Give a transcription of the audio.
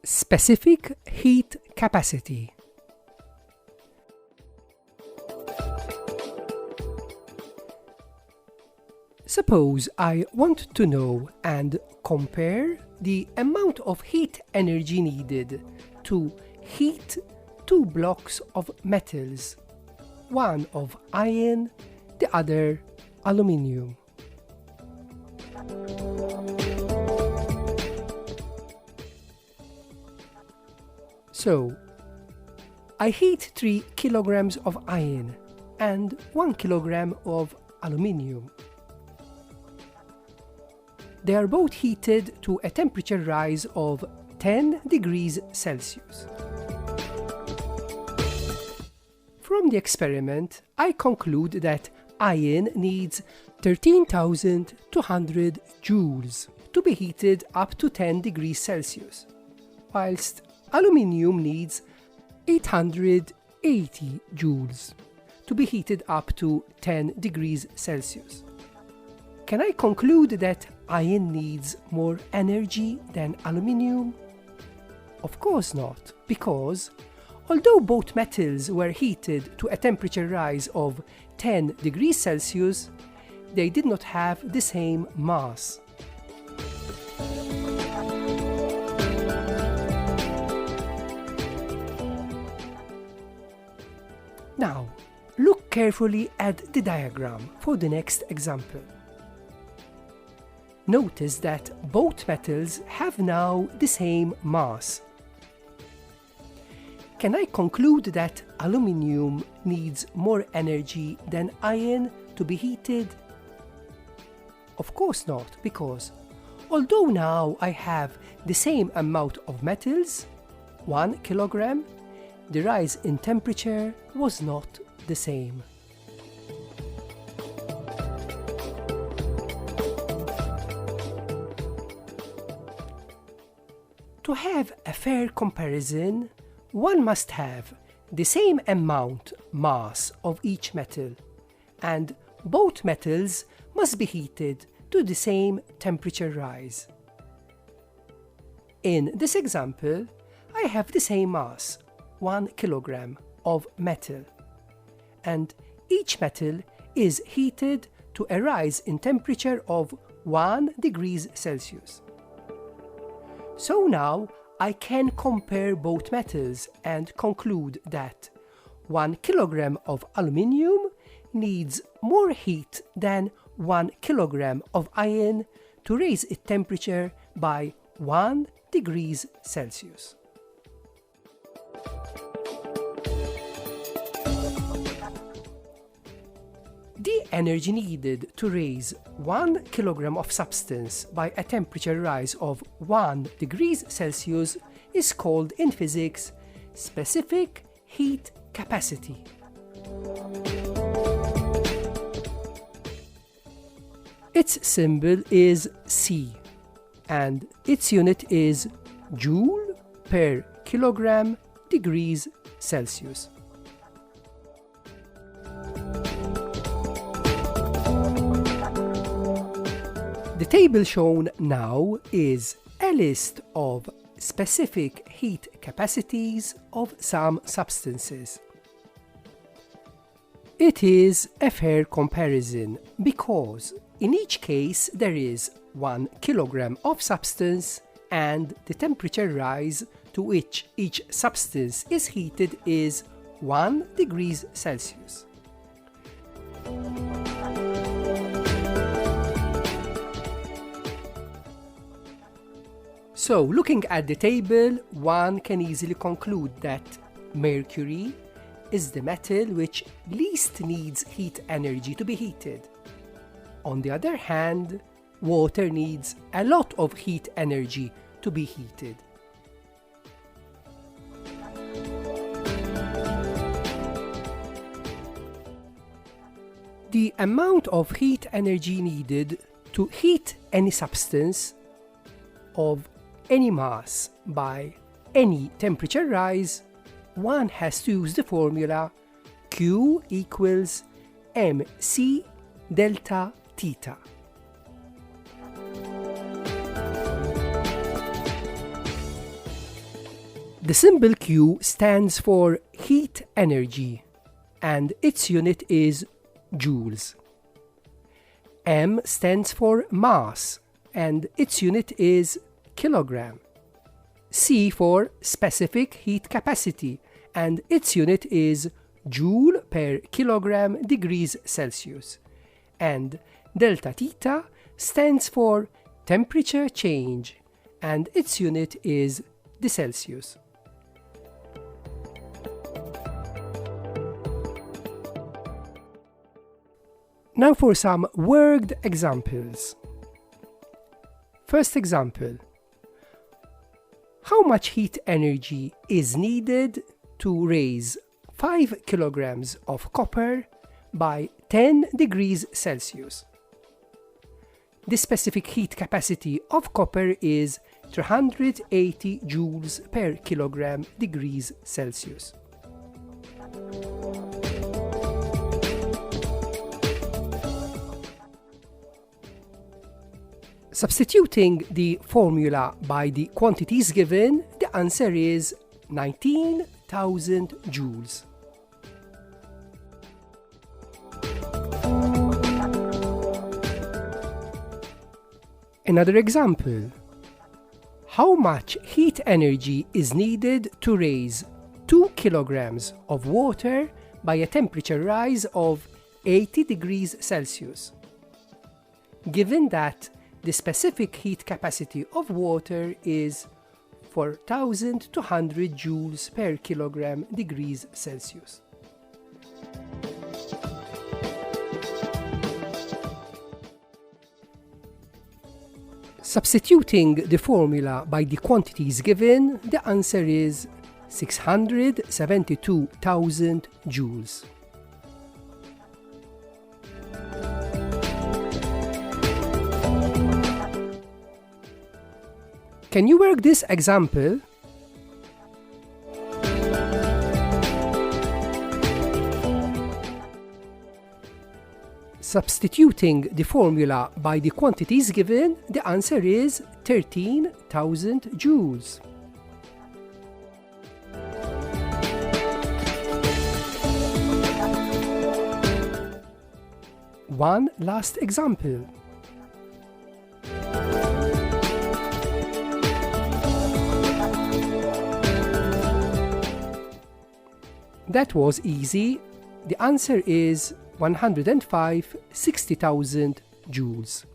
Specific heat capacity. Suppose I want to know and compare the amount of heat energy needed to heat two blocks of metals, one of iron, the other aluminium. So, I heat 3 kilograms of iron and 1 kilogram of aluminium. They are both heated to a temperature rise of 10 degrees Celsius. From the experiment, I conclude that iron needs 13,200 joules to be heated up to 10 degrees Celsius, whilst aluminium needs 880 joules to be heated up to 10 degrees Celsius. Can I conclude that iron needs more energy than aluminium? Of course not, because although both metals were heated to a temperature rise of 10 degrees Celsius, they did not have the same mass. Now, look carefully at the diagram for the next example. Notice that both metals have now the same mass. Can I conclude that aluminium needs more energy than iron to be heated? Of course not, because although now I have the same amount of metals, 1 kilogram, the rise in temperature was not the same. To have a fair comparison, one must have the same amount mass of each metal, and both metals must be heated to the same temperature rise. In this example, I have the same mass, 1 kilogram of metal, and each metal is heated to a rise in temperature of 1 degrees Celsius. So now I can compare both metals and conclude that 1 kilogram of aluminium needs more heat than 1 kilogram of iron to raise its temperature by 1 degrees Celsius. The energy needed to raise 1 kilogram of substance by a temperature rise of 1 degrees Celsius is called in physics specific heat capacity. Its symbol is C, and its unit is joule per kilogram degrees Celsius. The table shown now is a list of specific heat capacities of some substances. It is a fair comparison because in each case there is 1 kilogram of substance and the temperature rise to which each substance is heated is 1 degrees Celsius. So, looking at the table, one can easily conclude that mercury is the metal which least needs heat energy to be heated. On the other hand, water needs a lot of heat energy to be heated. The amount of heat energy needed to heat any substance of any mass by any temperature rise, one has to use the formula Q equals mc delta theta. The symbol Q stands for heat energy, and its unit is joules. M stands for mass, and its unit is kilogram. C for specific heat capacity, and its unit is joule per kilogram degrees Celsius. And delta theta stands for temperature change, and its unit is the Celsius. Now for some worked examples. First example. How much heat energy is needed to raise 5 kilograms of copper by 10 degrees Celsius? The specific heat capacity of copper is 380 joules per kilogram degrees Celsius. Substituting the formula by the quantities given, the answer is 19,000 joules. Another example. How much heat energy is needed to raise 2 kilograms of water by a temperature rise of 80 degrees Celsius? Given that the specific heat capacity of water is 4,200 joules per kilogram degrees Celsius. Substituting the formula by the quantities given, the answer is 672,000 joules. Can you work this example? Substituting the formula by the quantities given, the answer is 13,000 joules. One last example. That was easy. The answer is 105 60,000 joules.